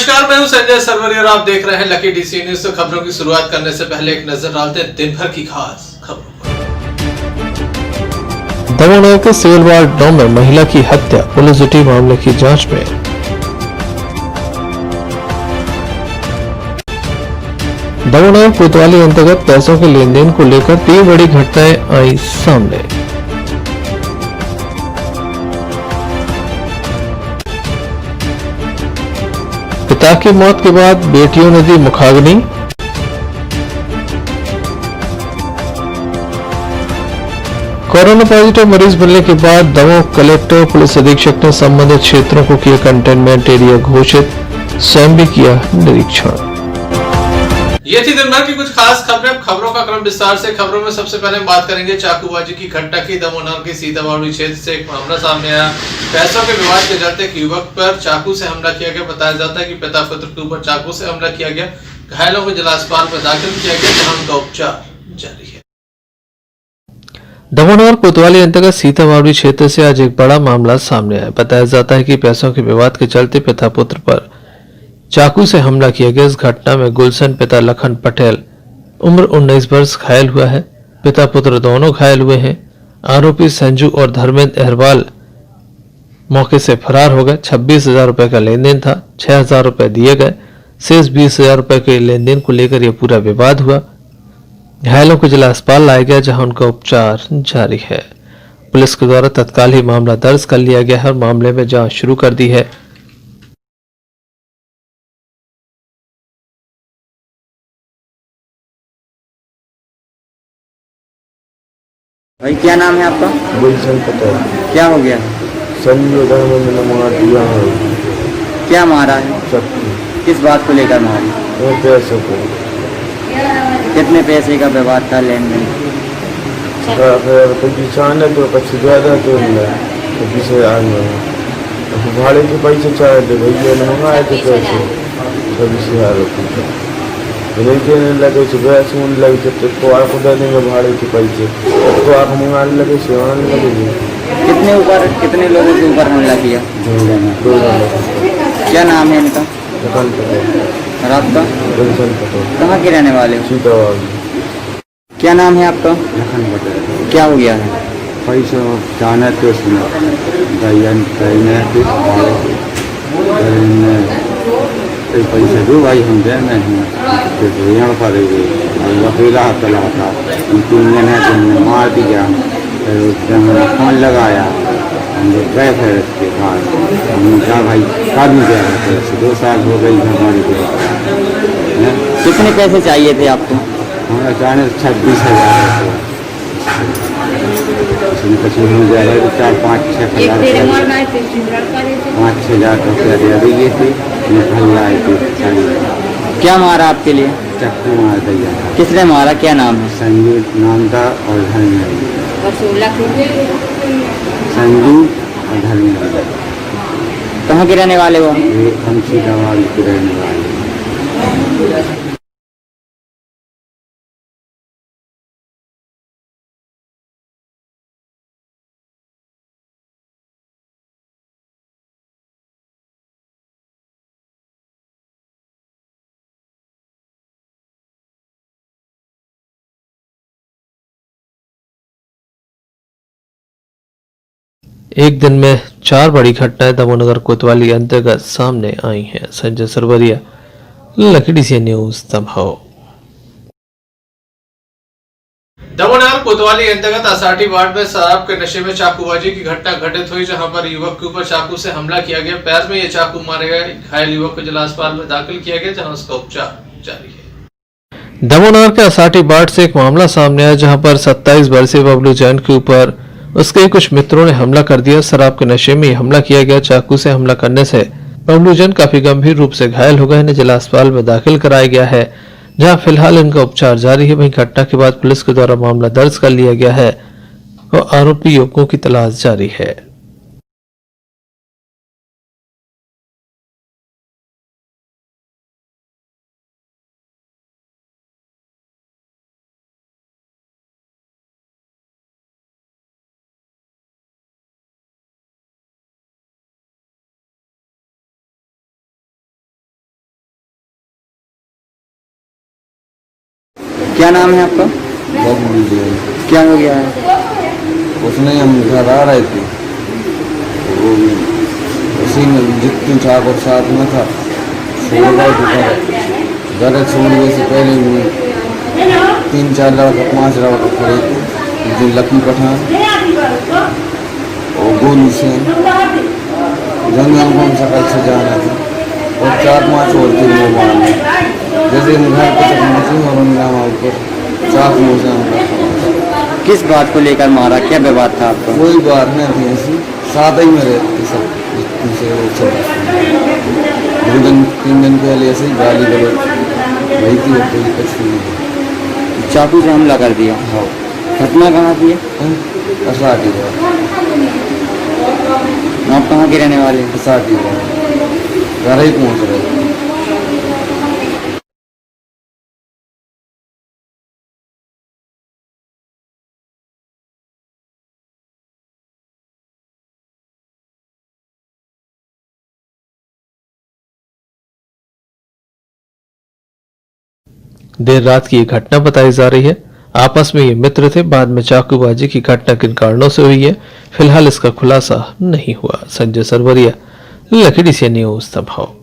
नमस्कार, मैं हूं संजय सरवरी और आप देख रहे हैं लकी डीसी न्यूज। तो खबरों की शुरुआत करने से पहले एक नजर डालते हैं दिन भर की खास खबरों पर। दमोह के सिविल वार्ड 9 में महिला की हत्या, पुलिस जुटी मामले की जांच में। दमोह कोतवाली अंतर्गत पैसों के लेन देन को लेकर 3 बड़ी घटनाएं आई सामने। पिता की मौत के बाद बेटियों ने दी मुखाग्नि। कोरोना पॉजिटिव मरीज मिलने के बाद दमोह कलेक्टर पुलिस अधीक्षक ने संबंधित क्षेत्रों को किया कंटेनमेंट एरिया घोषित, स्वयं भी किया निरीक्षण। ये थी दिन भर की कुछ खास खबरें। खबरों का क्रम विस्तार से। खबरों में सबसे पहले हम बात करेंगे चाकूबाजी की घटना की। दमोह के सीताबाड़ी क्षेत्र से एक मामला सामने आया। पैसों के विवाद के चलते एक युवक पर चाकू से हमला किया गया। बताया जाता है कि पिता पुत्र के ऊपर चाकू से हमला किया गया। घायलों को जिला अस्पताल में दाखिल किया गया, जहां उनका उपचार जारी है। दमोह कोतवाली अंतर्गत सीताबाड़ी क्षेत्र से आज एक बड़ा मामला सामने आया। बताया जाता है कि पैसों के विवाद के चलते पिता पुत्र पर चाकू से हमला किया गया। इस घटना में गुलशन पिता लखन पटेल उम्र 19 वर्ष घायल हुआ है। पिता पुत्र दोनों घायल हुए हैं। आरोपी संजू और धर्मेंद्र अहरवाल मौके से फरार हो गए। 26,000 रुपए का लेन देन था, 6,000 रुपए दिए गए। शेष 20,000 रुपए के लेन देन को लेकर यह पूरा विवाद हुआ। घायलों को जिला अस्पताल लाया गया, जहां उनका उपचार जारी है। पुलिस के द्वारा तत्काल ही मामला दर्ज कर लिया गया है और मामले में जांच शुरू कर दी है। भाई क्या नाम है आपका? गुलशन पटेल। क्या हो गया? संजू धर्मेंद्र ने मार दिया है। क्या मारा है? सबको। किस बात को लेकर मारी? वो पैसों को। कितने पैसे का विवाद था, लेन देन? तो किसान है तो कुछ ज्यादा तो तो 20,000 में भाड़े के पैसे चाहे थे, भैया ने मंगाए थे पैसे 26,000 रुपये। लेकिन लगे सुबह सुन लगे तो आपको दे देंगे भाड़े के पैसे, तो आप मंगाने लगे सेवाने लगे। कितने ऊपर, कितने लोगों के ऊपर हमला किया? 2 लोग। क्या नाम है इनका? लखन पटेल। और आपका? गुलशन पटेल। कहाँ के रहने वाले हो? सीताबाड़ी। क्या नाम है आपका? लखन पटेल। क्या हो गया है? पैसा जाना तो सुना दयान कहने पैसे दो भाई हम दे नहीं तो यहाँ पर अकेला चला था, 3 दिन है तो मार दिया। फिर फोन लगाया, हम लोग गए फिर उसके बाद हमने कहा भाई कर नहीं गया है, 2 साल हो गई हमारी। कितने पैसे चाहिए थे आपको? हमारा जाने 26,000 कुछ हो जाएगा तो 4-5-6 हज़ार 5-6 हज़ार रुपया दे दिए थे। निकल आए थे। क्या मारा आपके लिए? चक्कू मार दिया। किसने मारा? क्या नाम है? संजू नाम था और धर्मेंद्र। संजू और धर्मेंद्र। कहाँ के रहने वाले हो? ये हम सीताबाड़ी के रहने वाले। एक दिन में 4 बड़ी घटनाएं दमोह कोतवाली अंतर्गत सामने आई हैं। Sanjay Sarwaria, Lucky DC news, Damoh. Damoh कोतवाली अंतर्गत असाटी वार्ड में शराब के नशे में चाकूबाजी की घटना घटित हुई, जहां पर युवक के ऊपर चाकू से हमला किया गया। पैर में यह चाकू मारे गए। घायल युवक को जिला अस्पताल में दाखिल किया गया, जहां उसका उपचार जारी है। दमोह के असाटी वार्ड से एक मामला सामने आया, जहां पर 27 वर्षीय बबलू जैन के ऊपर उसके कुछ मित्रों ने हमला कर दिया। शराब के नशे में हमला किया गया। चाकू से हमला करने से बबलू जैन काफी गंभीर रूप से घायल हो गए। इन्हें जिला अस्पताल में दाखिल कराया गया है, जहां फिलहाल इनका उपचार जारी है। वहीं घटना के बाद पुलिस के द्वारा मामला दर्ज कर लिया गया है और आरोपी युवकों की तलाश जारी है। क्या नाम है आपका? बबलू देव। क्या हो गया है? उसने हम घर आ रहे थे, वो उसी में जितने चाक और साथ में था छोड़ गए थे। घर छोड़ने से पहले वो 3-4 लड़का 5 लड़का खड़े थे, जो लकी पठान और गोलू सेन, जंगल को हम सकल से जाना था, और 4-5 और थे वो मारने। जैसे हम घर पर पहुँचे और उनके हमारे ऊपर चाकू से हमला। किस बात को लेकर मारा? क्या विवाद था आपका? कोई बात नहीं थी ऐसी, साथ ही में रहते सब से वो सब 2-3 दिन पहले ऐसे ही गाली गलौज वही थी, और कोई कुछ नहीं। चाकू से हमला कर दिया। हाँ, घटना कहाँ की है? असाटी है, आप कहाँ के रहने वाले हैं? असाटी है, घर ही पहुँच रहे थे। देर रात की ये घटना बताई जा रही है। आपस में ये मित्र थे। बाद में चाकूबाजी की घटना किन कारणों से हुई है, फिलहाल इसका खुलासा नहीं हुआ। संजय सरवरिया, लकड़ी से न्यूज दबाव।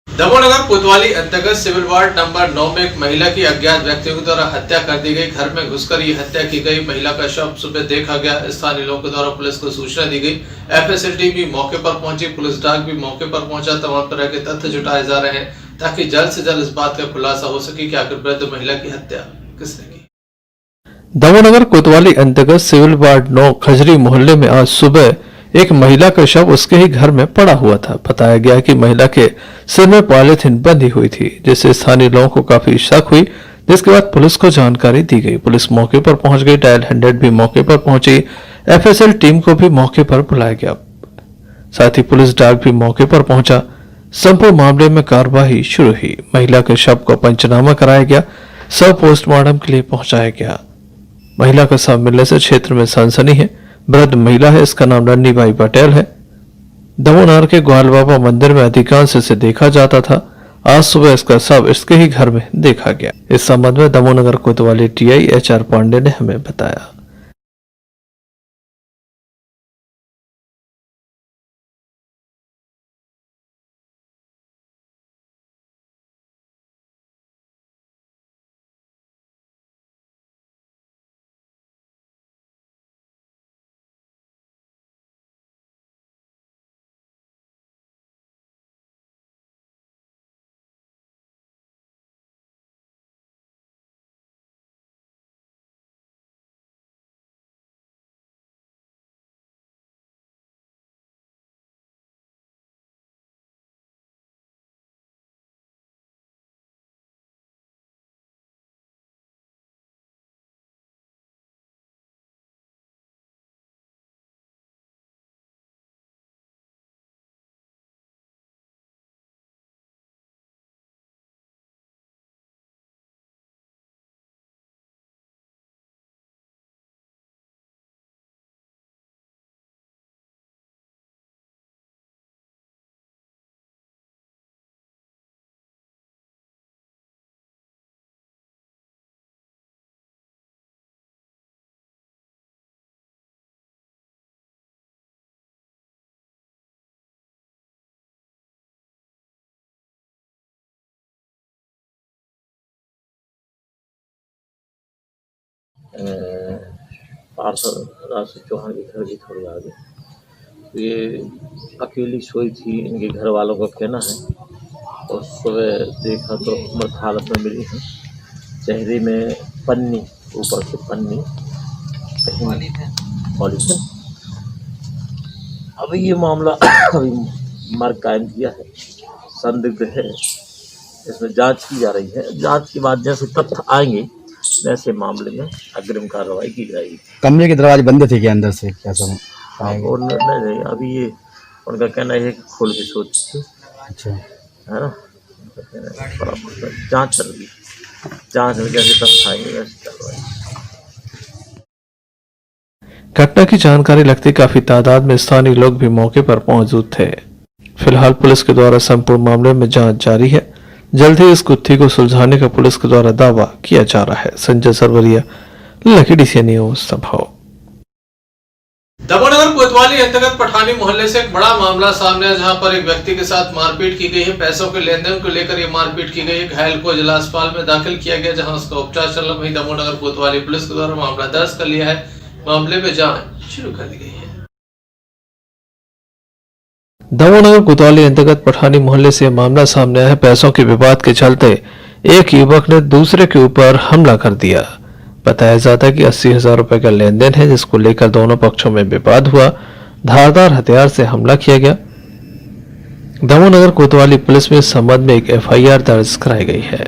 दमोहनगर कोतवाली अंतर्गत सिविल वार्ड नंबर 9 में एक महिला की अज्ञात व्यक्तियों के द्वारा हत्या कर दी गई। घर में घुसकर ये हत्या की गई। महिला का शव सुबह देखा गया। स्थानीय लोगों के द्वारा पुलिस को सूचना दी गई। एफएसएल टीम भी मौके पर पहुंची, पुलिस डाक भी मौके पर पहुंचा। तमाम तरह के तथ्य जुटाए जा रहे हैं ताकि जल्द से जल्द इस बात का खुलासा हो सके कि आखिर वृद्ध महिला की हत्या किसने की। दमोहनगर कोतवाली अंतर्गत सिविल वार्ड 9 खजरी मोहल्ले में आज सुबह एक महिला का शव उसके ही घर में पड़ा हुआ था। बताया गया कि महिला के सिर में पॉलिथीन बंधी हुई थी, जिससे स्थानीय लोगों को काफी शक हुई, जिसके बाद पुलिस को जानकारी दी गई। पुलिस मौके पर पहुंच गई। डायल 100 भी मौके पर पहुंची। एफएसएल टीम को भी मौके पर बुलाया गया। साथ ही पुलिस डाक भी मौके पर पहुंचा। संपूर्ण मामले में कार्रवाई शुरू हुई। महिला के शव को पंचनामा कराया गया। शव पोस्टमार्टम के लिए पहुंचाया गया। महिला का शव मिलने से क्षेत्र में सनसनी है। वृद्ध महिला है, इसका नाम नन्नी बाई पटेल है। दमोहनगर के ग्वाल बाबा मंदिर में अधिकांश इसे देखा जाता था। आज सुबह इसका शव इसके ही घर में देखा गया। इस संबंध में दमोहनगर कोतवाली टीआई HR पांडे ने हमें बताया। पार्षद राशि चौहान के घर की थोड़ी आगे, तो ये अकेली सोई थी, इनके घर वालों का कहना है। और सुबह देखा तो मृत हालत में मिली है। चेहरे में पन्नी, ऊपर से पन्नी, पॉलीथिन। अभी ये मामला अभी मर्ग कायम किया है, संदिग्ध है, इसमें जांच की जा रही है। जांच के बाद जैसे तथ्य आएंगे वैसे मामले में अग्रिम कार्रवाई की जाएगी। कमरे के दरवाजे बंद थे क्या अंदर से? क्या सब और नहीं, अभी ये उनका कहना है कि खोल के सोच, अच्छा है ना, जांच चल रही है। जांच में जैसे तथ्य आएंगे वैसे कार्रवाई। घटना की जानकारी लगती काफी तादाद में स्थानीय लोग भी मौके पर मौजूद थे। फिलहाल पुलिस के द्वारा संपूर्ण मामले में जांच जारी है। जल्द ही इस गुत्थी को सुलझाने का पुलिस के द्वारा दावा किया जा रहा है। संजय सरवरिया, लकी सी न्यूज संभव। दमोहनगर कोतवाली अंतर्गत पठानी मोहल्ले से एक बड़ा मामला सामने आया, जहां पर एक व्यक्ति के साथ मारपीट की गई है। पैसों के लेन देन को लेकर यह मारपीट की गई है। घायल को जिला अस्पताल में दाखिल किया गया, जहां उसका उपचार चल रहा है। वहीं दमोहनगर कोतवाली पुलिस के द्वारा मामला दर्ज कर लिया है। मामले में जांच शुरू कर दी गई है। दमोहनगर कोतवाली अंतर्गत पठानी मोहल्ले से मामला सामने आया है। पैसों के विवाद के चलते एक युवक ने दूसरे के ऊपर हमला कर दिया। बताया जाता है कि 80,000 रुपए का लेन देन है, जिसको लेकर दोनों पक्षों में विवाद हुआ। धारदार हथियार से हमला किया गया। दमोहनगर कोतवाली पुलिस में इस संबंध में एक FIR दर्ज कराई गई है।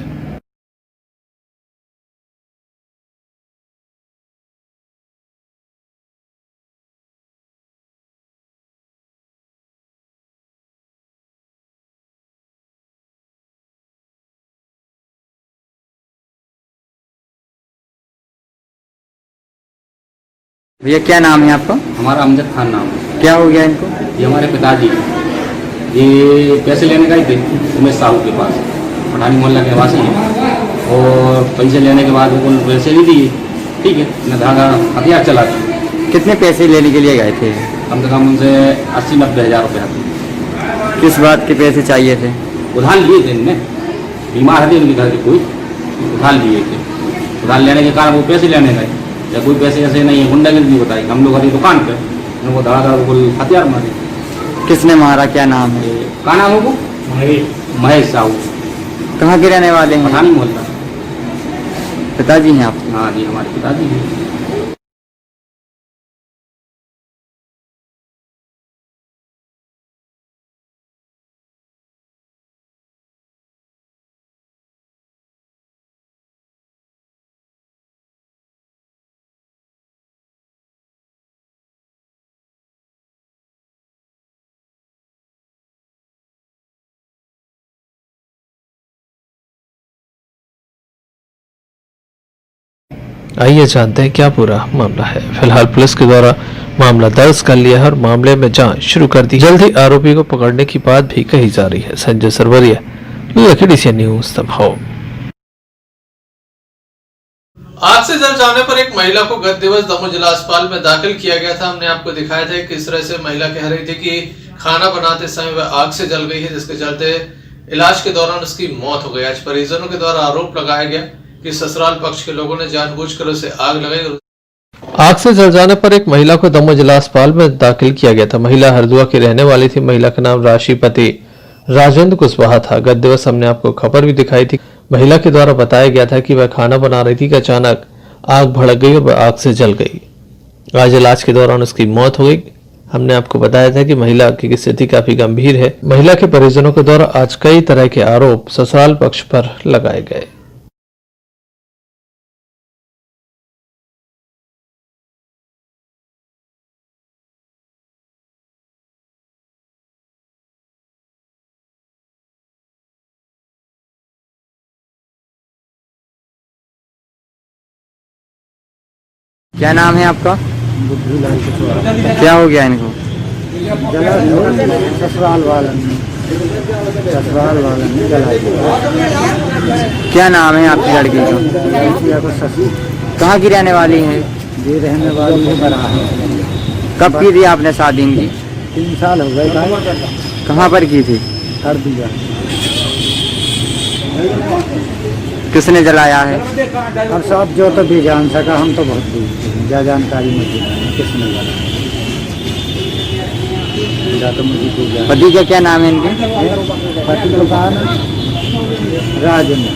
भैया क्या नाम है आपका? हमारा अमजद खान नाम है। क्या हो गया इनको? ये हमारे पिताजी हैं। ये पैसे लेने गए थे उमेश साहू के पास, पठानी मोहल्ला के निवासी हैं। और पैसे लेने के बाद वो पैसे नहीं दिए, ठीक है, न धागा हथियार चला था। कितने पैसे लेने के लिए गए थे? कम से कम उनसे 80-90 हज़ार रुपये थे। किस बात के पैसे चाहिए थे? उधार लिए थे इनने, बीमार थे उनके घर के कोई, उधार लिए थे। उधार लेने के कारण वो पैसे लेने गए, या कोई पैसे ऐसे नहीं है, गुंडागिर्दी बताई। हम लोग अभी दुकान पर उनको धड़ाधड़ बिल्कुल हथियार मारे। किसने मारा? क्या नाम है? कहाँ नाम है वो? महेश साहू। कहाँ के रहने वाले हैं? पठानी मोहल्ला। पिताजी हैं आपके? हाँ जी, हमारे पिताजी हैं। आइए जानते हैं क्या पूरा मामला है। फिलहाल पुलिस के द्वारा मामला दर्ज कर लिया है और मामले में जांच शुरू कर दी। जल्द ही आरोपी को पकड़ने की बात भी कही जा रही है। संजय सरवरिया, लकी सी न्यूज संभव। आग से जल जाने पर एक महिला को गत दिवस दमोह जिला अस्पताल में दाखिल किया गया था। हमने आपको दिखाया था किस तरह से महिला कह रही थी कि खाना बनाते समय वह आग से जल गई है, जिसके चलते इलाज के दौरान उसकी मौत हो गई। आज परिजनों के द्वारा आरोप लगाया गया कि ससुराल पक्ष के लोगों ने जानबूझकर उसे आग लगाई। आग से जल जाने पर एक महिला को दमोह जिला अस्पताल में दाखिल किया गया था। महिला हरदुआ की रहने वाली थी। महिला का नाम राशिपति राजेंद्र कुशवाहा था। गत दिवस हमने आपको खबर भी दिखाई थी। महिला के द्वारा बताया गया था कि वह खाना बना रही थी कि अचानक आग भड़क गई और वह आग से जल गई। आज इलाज के दौरान उसकी मौत हो गई। हमने आपको बताया था कि महिला की स्थिति काफी गंभीर है। महिला के परिजनों के द्वारा आज कई तरह के आरोप ससुराल पक्ष पर लगाए गए। क्या नाम है आपका? क्या हो गया इनको? ससुराल वाला क्या नाम है आपकी लड़की का? शशि कहाँ की रहने वाली है? ये रहने वाली है बड़ा है। कब की थी आपने शादी इनकी? 3 साल हो गए। कहाँ पर की थी? कर दिया। किसने जलाया है? अब सब जो तो भी जान सका, हम तो बहुत दूर थे, क्या जानकारी मुझे किसने जलाया, तो मुझे कोई जानकारी। पति का क्या नाम है इनके? पति दुकान राजेंद्र।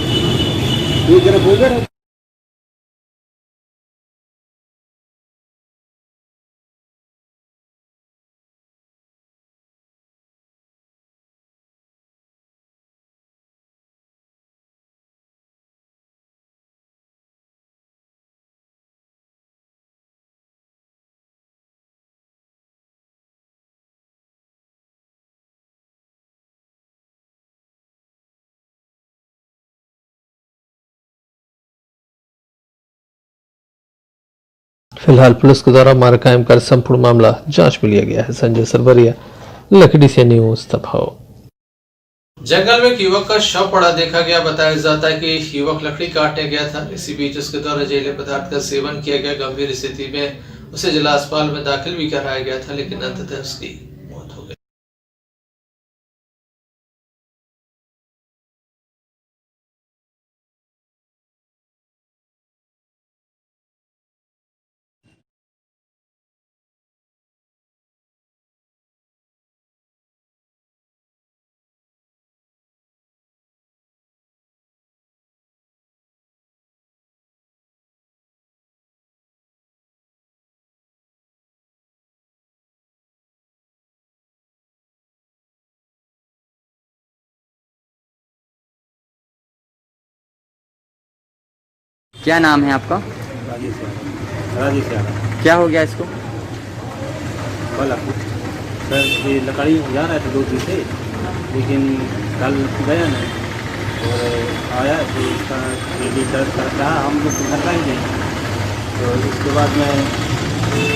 फिलहाल पुलिस के द्वारा मामला कायम कर संपूर्ण मामला जांच में लिया गया है। संजय सरवरिया, लकी सी न्यूज संभव। जंगल में एक युवक का शव पड़ा देखा गया। बताया जाता है कि युवक लकड़ी काटने गया था। इसी बीच उसके द्वारा जहरीले पदार्थ का सेवन किया गया। गंभीर स्थिति में उसे जिला अस्पताल में दाखिल भी कराया गया था, लेकिन अंततः उसकी मौत हो गई। क्या नाम है आपका? राजेश क्या हो गया इसको? बोला सर ये लकड़ी जा रहा था 2 दिन से, लेकिन कल गया ना और आया तो उसका ये दर्द कर रहा, हम लोग घर का ही गए। तो उसके बाद में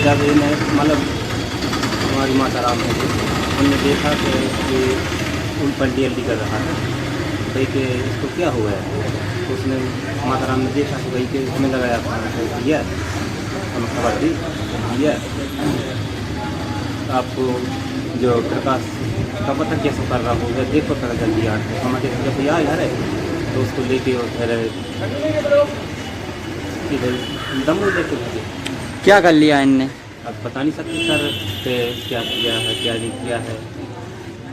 जब इन्हें मतलब हमारी माता राम है उन्होंने देखा कि उन पर डी कर रहा है, भाई कि इसको क्या हुआ है। तो उसने माता राम ने देखा कि भाई कि उसमें लगाया था, दिया हम खबर दी दिया। आपको जो प्रकाश का पता कैसे कर रहा होगा देखो पता जल्दी आ हमारे जब भैया घर है तो उसको लेके और फिर इधर दमू लेके भेजे। क्या कर लिया इनने? अब बता नहीं सकते सर कि क्या किया है क्या नहीं किया है।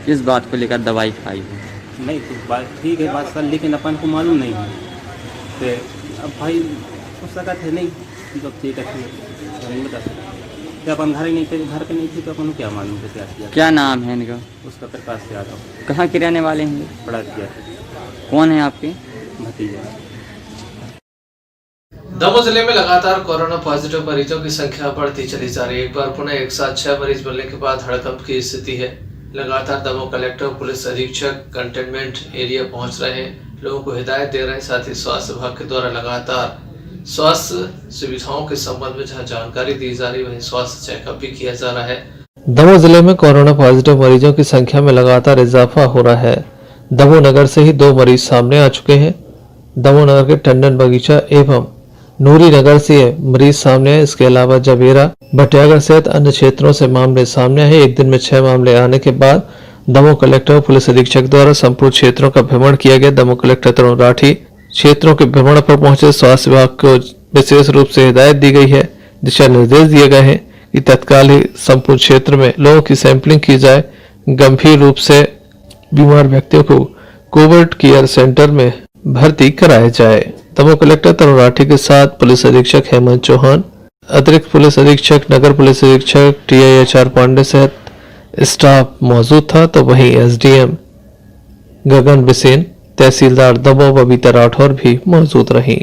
किस बात को लेकर दवाई खाई है? नहीं तो बात ठीक है बात सर, लेकिन अपन को मालूम नहीं है। तो अब भाई हो सका थे नहीं जब ठीक है नहीं बता सकते, क्या अपन घर ही नहीं थे, घर पे नहीं थे तो अपन क्या मालूम थे क्या किया। क्या नाम है इनका? उसका प्रकाश यादव। कहाँ के रहने वाले हैं? पढ़ा दिया कौन है आपके? भतीजा। दमोह जिले में लगातार कोरोना पॉजिटिव मरीजों की संख्या बढ़ती चली जा रही है। एक बार पुनः एक साथ 6 मरीज मिलने के बाद हड़कंप की स्थिति है। लगातार दमोह कलेक्टर, पुलिस अधीक्षक कंटेनमेंट एरिया पहुंच रहे हैं, लोगों को हिदायत दे रहे हैं। साथ ही स्वास्थ्य विभाग के द्वारा लगातार स्वास्थ्य सुविधाओं के संबंध में जहां जानकारी दी जा रही है वहीं स्वास्थ्य चेकअप भी किया जा रहा है। दमोह जिले में कोरोना पॉजिटिव मरीजों की संख्या में लगातार इजाफा हो रहा है। दमोह नगर से ही 2 मरीज सामने आ चुके हैं। दमोह नगर के टंडन बगीचा एवं नूरी नगर से मरीज सामने आए। इसके अलावा जबेरा, भटियागढ़ सहित अन्य क्षेत्रों से मामले सामने आए। एक दिन में 6 मामले आने के बाद दमोह कलेक्टर और पुलिस अधीक्षक द्वारा संपूर्ण क्षेत्रों का भ्रमण किया गया। दमोह कलेक्टर तरुण राठी क्षेत्रों के भ्रमण पर पहुंचे। स्वास्थ्य विभाग को विशेष रूप से हिदायत दी गई है, दिशा निर्देश दिए गए हैं कि तत्काल ही संपूर्ण क्षेत्र में लोगों की सैंपलिंग की जाए। गंभीर रूप से बीमार व्यक्तियों को कोविड केयर सेंटर में भर्ती कराया जाए। दमोह कलेक्टर तरुण राठी के साथ पुलिस अधीक्षक हेमंत चौहान, अतिरिक्त पुलिस अधीक्षक, नगर पुलिस अधीक्षक TIHR पांडे सहित स्टाफ मौजूद था। तो वहीं SDM गगन बिसेन, तहसीलदार दमोह बबीता राठौर भी मौजूद रही।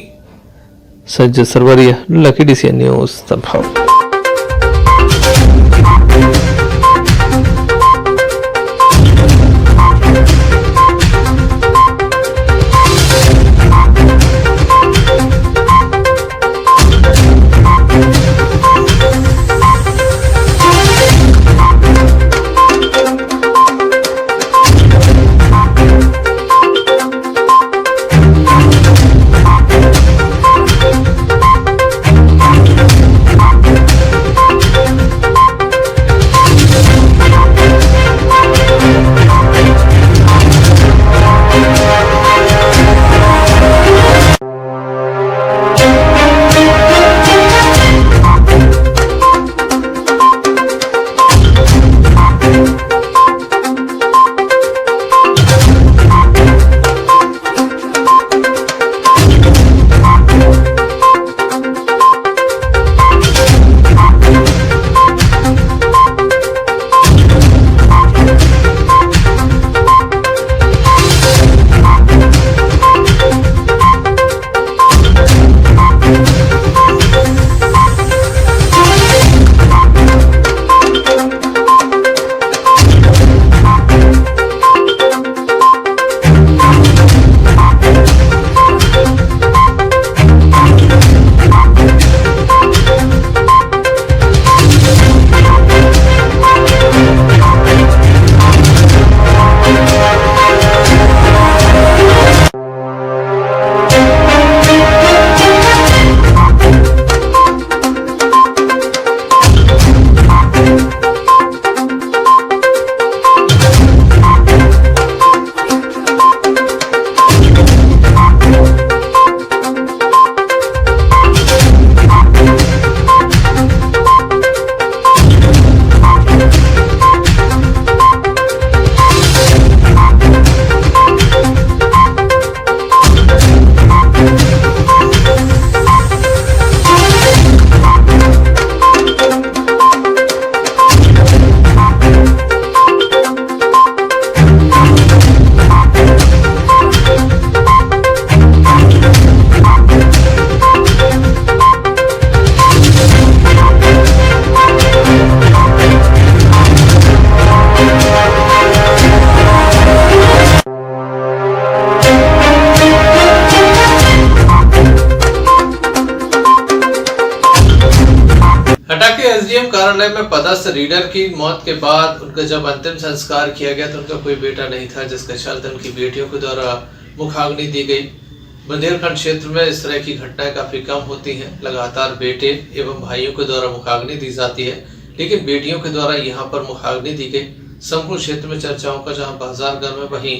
Sanjay Sarwaria, Lucky DCN news Damoh. कार्यालय में पदस्थ रीडर की मौत के बाद उनका जब अंतिम संस्कार किया गया तो उनका कोई बेटा नहीं था, जिसके चलते उनकी बेटियों के द्वारा मुखाग्नि दी गई। बुंदेलखंड क्षेत्र में इस तरह की घटनाएं काफी कम होती हैं। लगातार बेटे एवं भाइयों के द्वारा मुखाग्नि दी जाती है, लेकिन बेटियों के द्वारा यहाँ पर मुखाग्नि दी गई। संपूर्ण क्षेत्र में चर्चाओं का जहाँ बाजार गर्म है, वहीं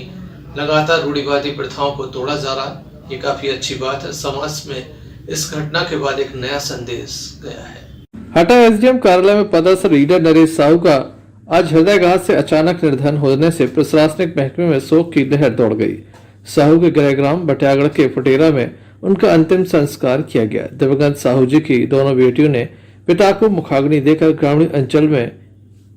लगातार रूढ़िवादी प्रथाओं को तोड़ा जा रहा है। ये काफी अच्छी बात है। समाज में इस घटना के बाद एक नया संदेश गया है। हटा एसडीएम कार्यालय में पदस्थ रीडर नरेश साहू का आज हृदयघात से अचानक निधन होने से प्रशासनिक महकमे में शोक की लहर दौड़ गई। साहू के गृहग्राम बटियागढ़ के फुटेरा में उनका अंतिम संस्कार किया गया। दिवंगत साहू जी की दोनों बेटियों ने पिता को मुखाग्नि देकर ग्रामीण अंचल में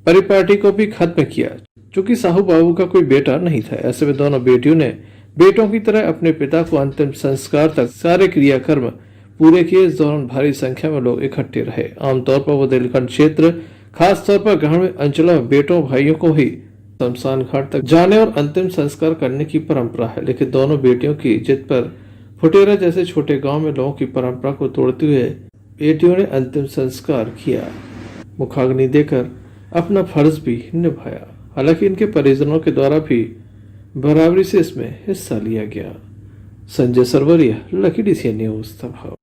परिपाटी को भी खत्म किया। चूंकि साहू बाबू का कोई बेटा नहीं था, ऐसे में दोनों बेटियों ने बेटों की तरह अपने पिता को अंतिम संस्कार तक सारे क्रियाकर्म पूरे किए। इस दौरान भारी संख्या में लोग इकट्ठे रहे। आमतौर पर बुंदेलखंड क्षेत्र, खास तौर पर ग्रामीण अंचलों में बेटों भाइयों को ही शमशान घाट तक जाने और अंतिम संस्कार करने की परंपरा है, लेकिन दोनों बेटियों की जिद पर फुटेरा जैसे छोटे गांव में लोगों की परंपरा को तोड़ते हुए बेटियों ने अंतिम संस्कार किया, मुखाग्नि देकर अपना फर्ज भी निभाया। हालांकि इनके परिजनों के द्वारा भी बराबरी से इसमें हिस्सा लिया गया। Sanjay Sarwaria, Lucky DCN News, तभाव।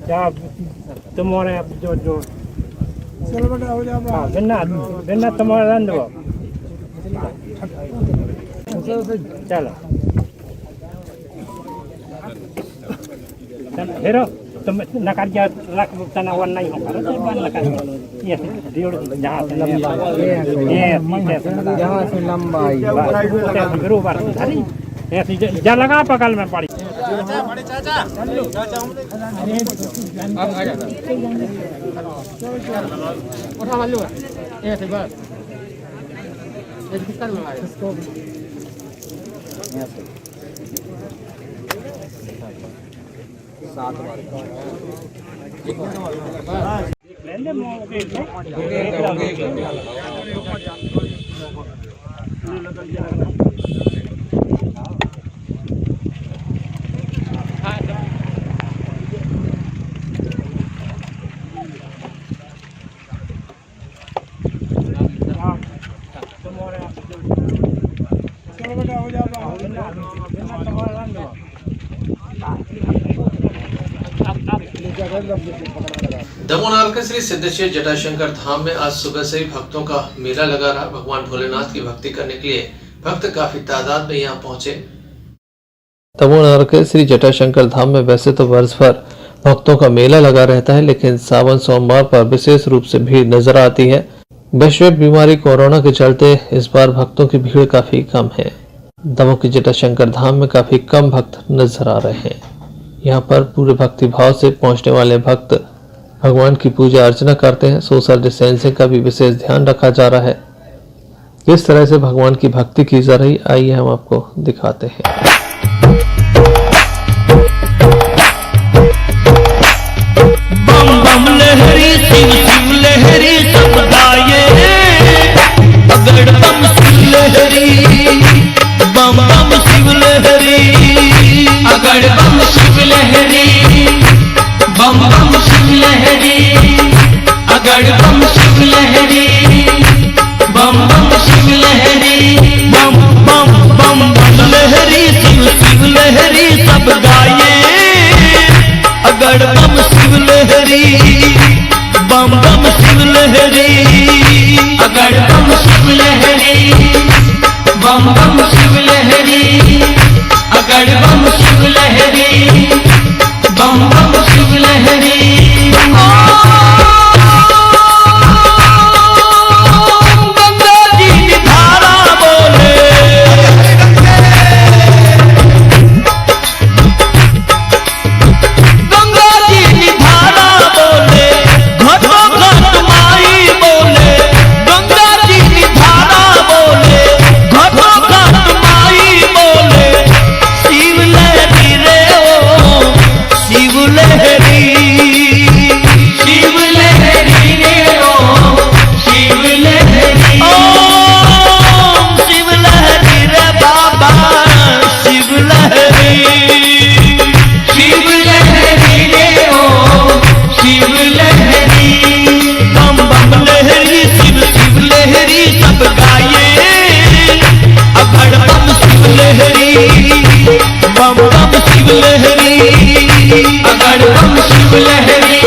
क्या तुम्हारे जो चलो बेटा हो जा बिना बिना तुम्हारा रंद चलो हेरो तुम नकार जा लाख तना वन नहीं होगा तो वन नकार ये डेढ़ जहां से लंबा जहाँ से लंबा गुरु बार अरे ऐसी जा लगा पकड़ में पड़ी बड़े चाचा उठा मान लो ऐसे बस ऐसे किस कर लगाए इसको सात बार लेने मौके दमोनार के श्री सिद्धेश्वर जटाशंकर धाम में आज सुबह से ही भक्तों का मेला लगा रहा। भगवान भोलेनाथ की भक्ति करने के लिए भक्त काफी तादाद में यहाँ पहुंचे। दमोनार के श्री जटाशंकर धाम में वैसे तो वर्ष भर भक्तों का मेला लगा रहता है, लेकिन सावन सोमवार पर विशेष रूप से भीड़ नजर आती है। वैश्विक बीमारी कोरोना के चलते इस बार भक्तों की भीड़ काफी कम है। दमोह के जटाशंकर धाम में काफी कम भक्त नजर आ रहे हैं। यहाँ पर पूरे भक्ति भाव से पहुँचने वाले भक्त भगवान की पूजा अर्चना करते हैं। सोशल डिस्टेंसिंग का भी विशेष ध्यान रखा जा रहा है। किस तरह से भगवान की भक्ति की जा रही, आइए हम आपको दिखाते हैं। बम बम लहरी शिव शिव लहरी सब गाये, अगड़ बम शिव लहरी, बम बम शिव लहरी, अगड़ बम शिव लहरी, बम बम शिव लहरी, अगड़ बम शिव लहरी, बम बम शिव लहरी, बम बम बम बम लहरी शिव शिव लहरी सब गाये, अगड़ बम शिव लहरी, बम बम शिव लहरी, अगड़ बम शिव लहरी, बम बम शिव लहरी, अगड़ बम शिव लहरी, बम बम शिव लहरी। गंगा जी की धारा बोले, गंगा जी की धारा बोले, घटो घट माई बोले, गंगा जी की धारा बोले, घटो घट माई बोले। शिव लहरी रे ओ शिव लहरी, शिव लहरी रे ओ शिव लहरी। ओम शिव लहरी रे बाबा शिव लहरी, शिव लहरी रे ओ शिव लहरी। बम बम लहरी शिव शिव लहरी सब गाये, अगड़ बम शिव लहरी, बम बम शिव लहरी, अगड़ बम शिव लहरी,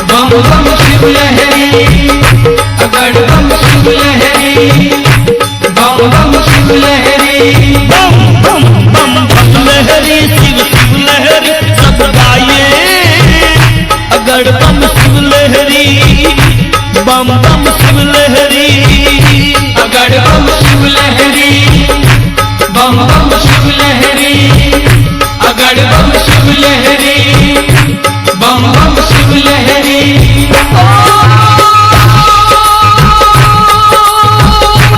बम बम शिव लहरी, अगड़ बम शिव लहरी, बम बम शिव लहरी। बम बम बम बम लहरी शिव शिव लहरी सब गाये, अगड़ बम शिव लहरी, बम बम शिव लहरी, अगड़ बम शिव लहरी, बम बम शिव लहरी, अगड़ बम शिव लहरी, बम बम शिव लहरी।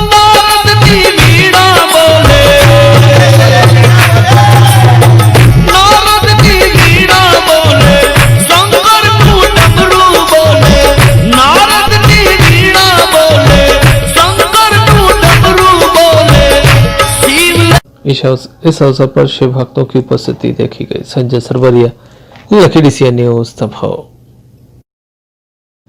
नारद की वीणा बोले, नारद की वीणा बोले, शंकर को डमरू बोले, नारद की वीणा बोले, शंकर को डमरू बोले। शिव इस अवसर पर शिव भक्तों की उपस्थिति देखी गई। संजय सरवरिया, लखीडीसिया न्यूज, दमोह।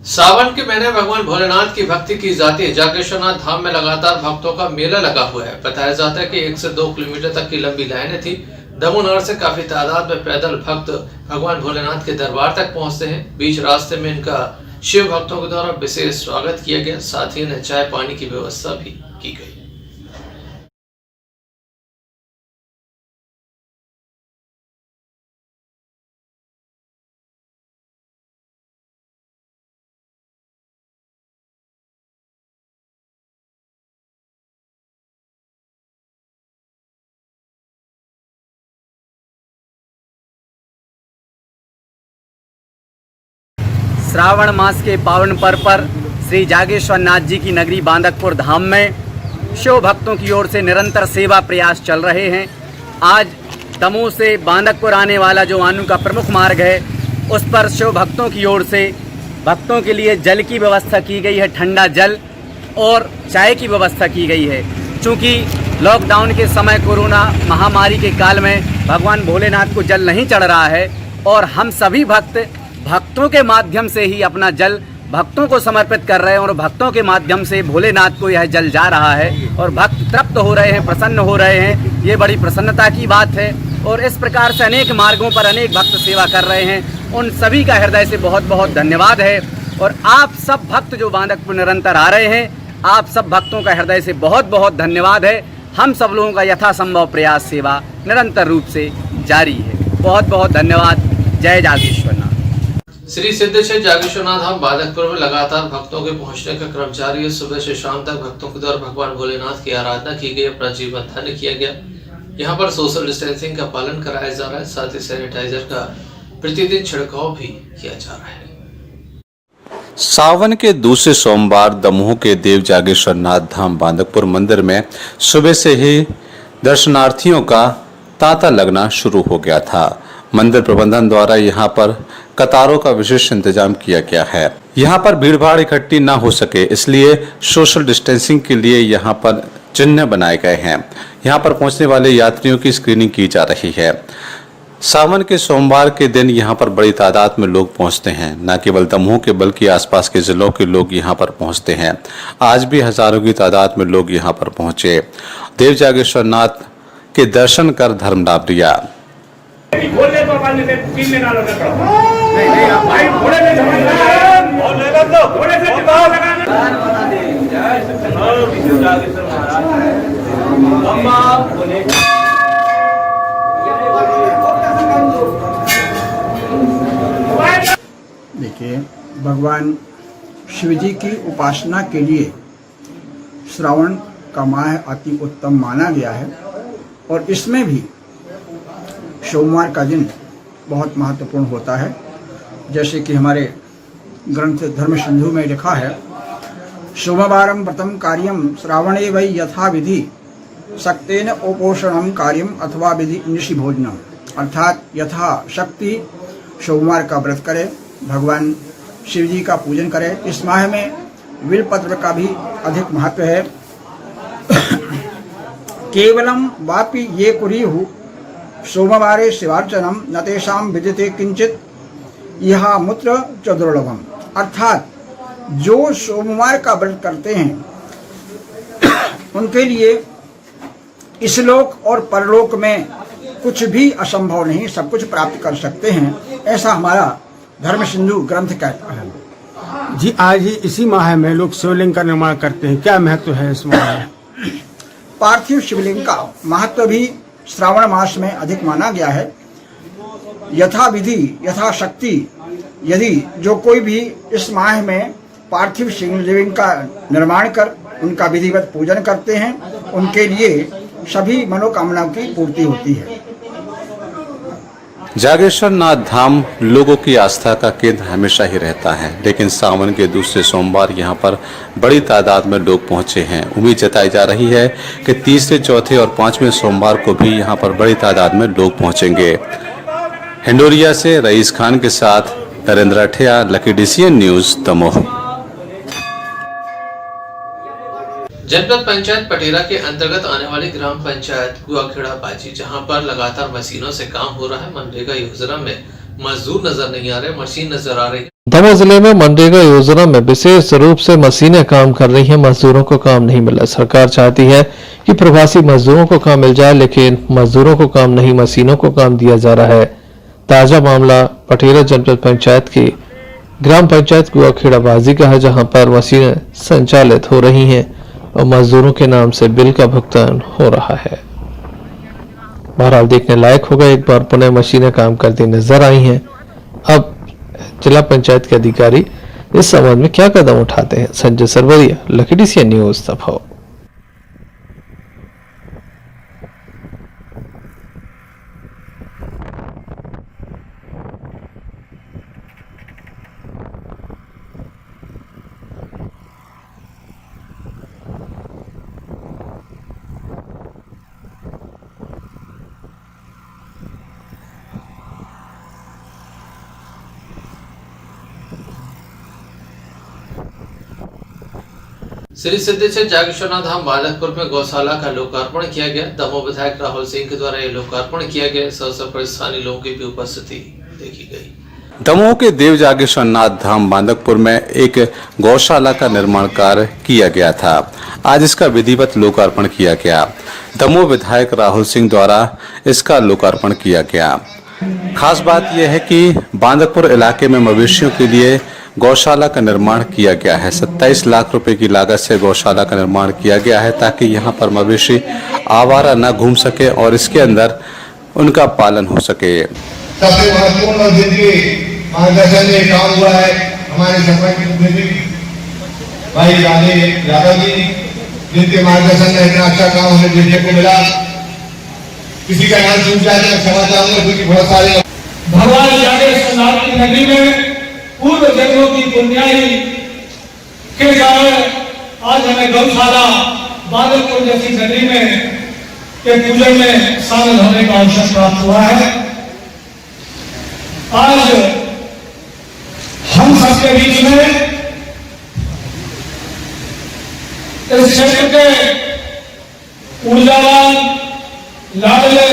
सावन के महीने भगवान भोलेनाथ की भक्ति की जाती है। जागेश्वरनाथ धाम में लगातार भक्तों का मेला लगा हुआ है। बताया जाता है कि 1 से 2 किलोमीटर तक की लंबी लाइनें थी। दमोह से काफी तादाद में पैदल भक्त भगवान भोलेनाथ के दरबार तक पहुंचते हैं। बीच रास्ते में इनका शिव भक्तों के द्वारा विशेष स्वागत किया गया। साथ ही इन्हें चाय पानी की व्यवस्था भी की गई। श्रावण मास के पावन पर्व पर श्री जागेश्वर नाथ जी की नगरी बांदकपुर धाम में शिव भक्तों की ओर से निरंतर सेवा प्रयास चल रहे हैं। आज दमोह से बांदकपुर आने वाला जो आनू का प्रमुख मार्ग है, उस पर शिव भक्तों की ओर से भक्तों के लिए जल की व्यवस्था की गई है, ठंडा जल और चाय की व्यवस्था की गई है। चूँकि लॉकडाउन के समय कोरोना महामारी के काल में भगवान भोलेनाथ को जल नहीं चढ़ रहा है और हम सभी भक्तों के माध्यम से ही अपना जल भक्तों को समर्पित कर रहे हैं और भक्तों के माध्यम से भोलेनाथ को यह जल जा रहा है और भक्त तृप्त हो रहे हैं, प्रसन्न हो रहे हैं। ये बड़ी प्रसन्नता की बात है और इस प्रकार से अनेक मार्गों पर अनेक भक्त सेवा कर रहे हैं। उन सभी का हृदय से बहुत बहुत धन्यवाद है। और आप सब भक्त जो बांदकपुर निरंतर आ रहे हैं, आप सब भक्तों का हृदय से बहुत बहुत धन्यवाद है। हम सब लोगों का यथासंभव प्रयास सेवा निरंतर रूप से जारी है। बहुत बहुत धन्यवाद। जय जागेश्वरनाथ। श्री सिद्धेश्वर जागेश्वरनाथ धाम बांदकपुर में लगातार भक्तों के पहुंचने का क्रम जारी है। सुबह से शाम तक भक्तों के द्वारा भगवान भोलेनाथ की आराधना की गई, अपना जीवन धन्य किया गया। यहाँ पर सोशल डिस्टेंसिंग का पालन कराया जा रहा है, साथ ही सैनिटाइजर का प्रतिदिन छिड़काव भी किया जा रहा है। सावन के दूसरे सोमवार दमोह के देव जागेश्वरनाथ धाम बांदकपुर मंदिर में सुबह से ही दर्शनार्थियों का तांता लगना शुरू हो गया था। मंदिर प्रबंधन द्वारा यहाँ पर कतारों का विशेष इंतजाम किया गया है। यहाँ पर भीड़ भाड़ इकट्ठी न हो सके, इसलिए सोशल डिस्टेंसिंग के लिए यहाँ पर चिन्ह बनाए गए हैं। यहाँ पर पहुँचने वाले यात्रियों की स्क्रीनिंग की जा रही है। सावन के सोमवार के दिन यहाँ पर बड़ी तादाद में लोग पहुँचते हैं। न केवल दमोह के बल्कि आसपास के जिलों के लोग यहाँ पर पहुँचते हैं। आज भी हजारों की तादाद में लोग यहाँ पर पहुँचे, देव जागेश्वरनाथ के दर्शन कर धर्म लाभ लिया। भगवान शिव जी की उपासना के लिए श्रावण का माह अति उत्तम माना गया है और इसमें भी सोमवार का दिन बहुत महत्वपूर्ण होता है। जैसे कि हमारे ग्रंथ धर्म सिंधु में लिखा है, सोमवारम व्रतम कार्यम श्रावणे वै यथा विधि शक्तेन उपोषणम कार्यम अथवा विधि निशि भोजनम, अर्थात यथा शक्ति सोमवार का व्रत करे, भगवान शिव जी का पूजन करे। इस माह में बिल्वपत्र का भी अधिक महत्व है। केवलम वापि ये कुरीहु सोमवारे शिवार्चनम न तेषां विद्यते किंचित यह मूत्र च दुर्लभम, अर्थात जो सोमवार का व्रत करते हैं उनके लिए इसलोक और परलोक में कुछ भी असंभव नहीं, सब कुछ प्राप्त कर सकते हैं, ऐसा हमारा धर्म सिंधु ग्रंथ कहता है। जी आज ही इसी माह में लोग शिवलिंग का निर्माण करते हैं, क्या महत्व है इस माह में? पार्थिव शिवलिंग का महत्व भी श्रावण मास में अधिक माना गया है। यथा विधि यथा शक्ति, यदि जो कोई भी इस माह में पार्थिव शिवलिंग का निर्माण कर उनका विधिवत पूजन करते हैं, उनके लिए सभी मनोकामनाओं की पूर्ति होती है। जागेश्वर नाथ धाम लोगों की आस्था का केंद्र हमेशा ही रहता है, लेकिन सावन के दूसरे सोमवार यहां पर बड़ी तादाद में लोग पहुंचे हैं। उम्मीद जताई जा रही है कि तीसरे, चौथे और पांचवें सोमवार को भी यहां पर बड़ी तादाद में लोग पहुंचेंगे। हिंडोरिया से रईस खान के साथ Narendra Athiya, Lucky DCN news, Damoh. Janpad Panchayat पटेरा के अंतर्गत आने वाली ग्राम पंचायत गुआखेड़ा बाजी, जहां पर लगातार मशीनों से काम हो रहा है। मनरेगा योजना में मजदूर नजर नहीं आ रहे, मशीन नजर आ रही है। दमोह जिले में मनरेगा योजना में विशेष रूप से मशीनें काम कर रही हैं, मजदूरों को काम नहीं मिला। सरकार चाहती है कि प्रवासी मजदूरों को काम मिल जाए, लेकिन मजदूरों को काम नहीं, मशीनों को काम दिया जा रहा है। ताजा मामला पटेरा जनपद पंचायत की ग्राम पंचायत गुआखेड़ा बाजी का है, जहाँ पर मशीनें संचालित हो रही है और मजदूरों के नाम से बिल का भुगतान हो रहा है। बहरहाल देखने लायक होगा, एक बार पुनः मशीनें काम करती नजर आई हैं। अब जिला पंचायत के अधिकारी इस संबंध में क्या कदम उठाते हैं? Sanjay Sarwaria, Lucky DCN news, Damoh. Shri Siddheshwar Jageshwarnath Dham Balakpur में गौशाला का लोकार्पण किया गया। दमोह विधायक राहुल सिंह के द्वारा यह लोकार्पण किया गया। इस अवसर पर स्थानीय लोगों की भी उपस्थिति देखी गई। दमोह के देव जागेश्वरनाथ धाम बांदकपुर में एक गौशाला का निर्माण कार्य किया गया था। आज इसका विधिवत लोकार्पण किया गया। दमोह विधायक राहुल सिंह द्वारा इसका लोकार्पण किया गया। खास बात यह है कि बांदकपुर इलाके में मवेशियों के लिए गौशाला का निर्माण किया गया है। 27 लाख रुपए की लागत से गौशाला का निर्माण किया गया है, ताकि यहाँ पर मवेशी आवारा न घूम सके और इसके अंदर उनका पालन हो सके। सबसे महत्वपूर्ण और जिनके मार्गदर्शन में काम हुआ है हमारे सरपंच भाई यादव जी, जिनके मार्गदर्शन में इतना अच्छा काम हमें देखने को मिला। किसी का नाम सुन जाए तो क्षमा चाहूंगा, क्योंकि बहुत सारे भगवान जागेश्वरनाथ की नगरी में पूर्व जन्मों की पुण्याई के कारण आज हमें गौशाला बादलपुर जैसी नगरी में के पूजन में शामिल होने का अवसर प्राप्त हुआ है। आज हम सबके बीच में इस क्षेत्र के ऊर्जावान, लाडले,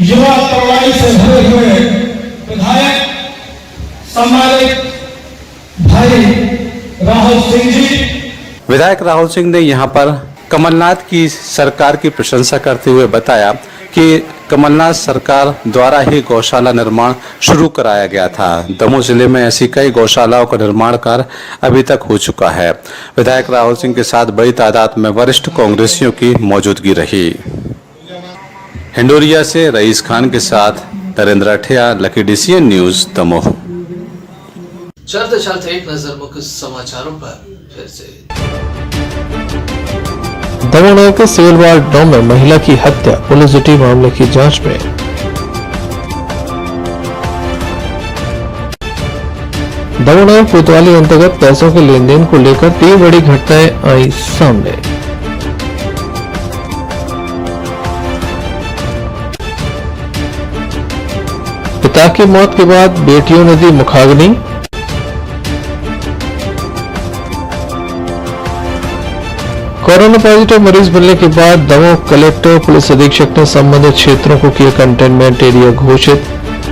युवा प्रणाली से भरे हुए विधायक सम्मानित भाई राहुल सिंह जी। विधायक राहुल सिंह ने यहाँ पर कमलनाथ की सरकार की प्रशंसा करते हुए बताया कि कमलनाथ सरकार द्वारा ही गौशाला निर्माण शुरू कराया गया था। दमोह जिले में ऐसी कई गौशालाओं का निर्माण कार्य अभी तक हो चुका है। विधायक राहुल सिंह के साथ बड़ी तादाद में वरिष्ठ कांग्रेसियों की मौजूदगी रही। हिंडोरिया से रईस खान के साथ Narendra Athiya, Lucky DCN news, Damoh. चलते चलते एक नजर मुख्य समाचारों पर फिर से। दमोह के सिविल वार्ड 9 में महिला की हत्या, पुलिस जुटी मामले की जांच में। दमोह कोतवाली अंतर्गत पैसों के लेन देन को लेकर 3 बड़ी घटनाएं आई सामने। पिता की मौत के बाद बेटियों ने दी मुखाग्नि। कोरोना पॉजिटिव मरीज मिलने के बाद दमोह कलेक्टर पुलिस अधीक्षक ने संबंधित क्षेत्रों को किया कंटेनमेंट एरिया घोषित,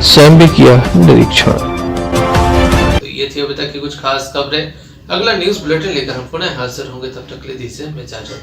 स्वयं भी किया निरीक्षण। तो ये थी अभी तक की कुछ खास खबरें। अगला न्यूज बुलेटिन लेकर हम पुनः हाजिर होंगे, तब तक के लिए दीजिए इजाजत।